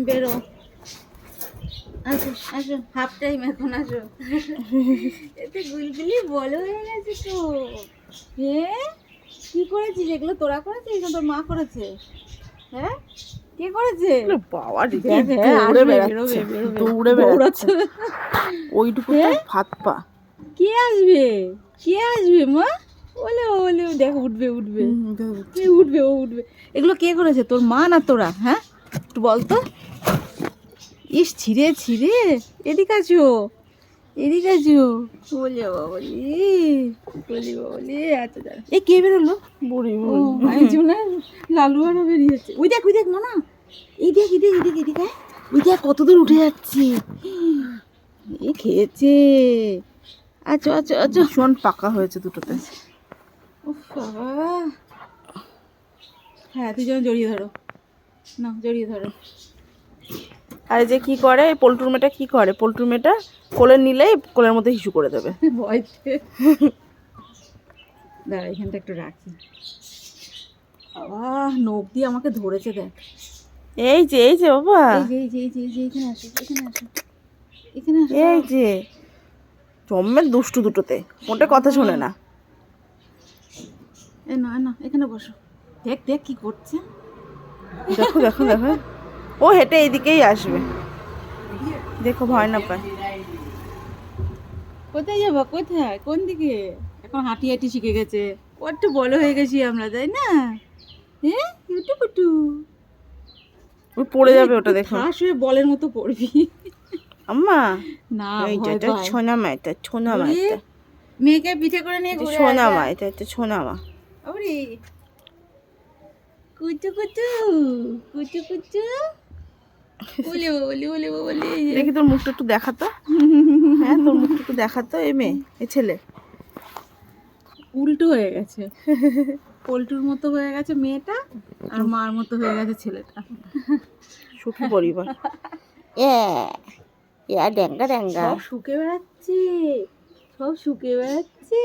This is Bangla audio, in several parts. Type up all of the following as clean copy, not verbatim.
বেরো, আসো আসো, হাফ টাইম এখন আসো। এতে গুলগুলি বড় হয়ে গেছে তো। হ্যাঁ, কি করেছিস এগুলো? তোরা করেছিস না তোর মা করেছে? হ্যাঁ, কে করেছে? বাবা দেখ, হ্যাঁ, দৌড়ে আসবে, বেড়াচ্ছে, বেরোবে, বেরোবে, দৌড়ে বেড়াচ্ছে, দৌড়াচ্ছে। ওইটুকু তো হ্যাঁ? ভাত পা। কে আসবে? কে আসবে মা? ওলে ওলে, দেখ উঠবে উঠবে, এ উঠবে, ও উঠবে। এগুলো কে করেছে, তোর মা না তোরা? হ্যাঁ, একটু বলতো। ইস, ছিঁড়ে ছিঁড়ে, এদিকে আছো, এদিকে আছো। বলে বাবলি, বলি বাবলি, আচ্ছা দাঁড়া। এ কে বেরোলো? বুড়ি ও, বুড়ি। আমি জন্য লালু আরও বেরিয়েছে। ওই দেখ মানা, এই দেখ এদিকে এদিকে এদিকে, ওই দেখ কত দূর উঠে যাচ্ছে। এ খেয়েছে। আচ্ছা আচ্ছা আচ্ছা। ভীষণ পাকা হয়েছে দুটোতে। উফ বাবা। হ্যাঁ, তুই যেন জড়িয়ে ধরো, না জড়িয়ে ধরো। আর এই যে কি করে এই পল্টুর মেয়েটা, কি করে পল্টুর মেয়েটা, কোলে নিলেই কোলের মধ্যে হিসু করে দেবে। ভয়তে। দাঁড়া, এখানটা একটু রাখি। বাবা, নখ দিয়ে আমাকে ধরেছে দেখ। এই যে বাবা, এই যে এখানে আসো, এখানে আসো, এখানে আসো। এই যে জম্মের দুষ্টু দুটোতে, মোটে কথা শোনে না। এ না না, এখানে বসো। দেখ দেখ কি করছে। দেখো দেখো দেখো, ও হেঁটে এইদিকেই আসবে, দেখো ভয় না পায়। কোথায় যাবো, কোথায়, কোন দিকে? এখন হাঁটি হাঁটি শিখে গেছে। কত বড় হয়ে গেছি আমরা, তাই না? হ্যাঁ, কুটু কুটু। ওই পড়ে যাবে ওটা, দেখো ঠাস হয়ে বলের মতো পড়বি। আম্মা। না, এই যে ভয় এটা পায়। ছোনা মা, এটা ছোনা মা, ওরে, এটা মেয়েকে পিঠে করে নিয়ে ঘুরে ছোনা আসা। মা, এটা ছোনা মা। ওরে, কুচু কুচু, কুচু কুচু। বলে বলে বলে বলে। দেখি তোর মুখটা একটু দেখাতো। হ্যাঁ, তোর মুখটা একটু দেখাতো। এই মেয়ে, এই ছেলে উল্টো হয়ে গেছে। পল্টুর মতো হয়ে গেছে মেয়েটা, আর মার মতো হয়ে গেছে ছেলেটা। সুখী পরিবার। ড্যাঙ্গা ড্যাঙ্গা। সব শুকে বেড়াচ্ছে, সব শুকে বেড়াচ্ছে।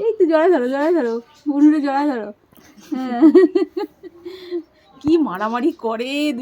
এই তো জড়া ধরো, জড়া ধরো, উনুনে জড়া ধরো। হ্যাঁ, কি মারামারি করে।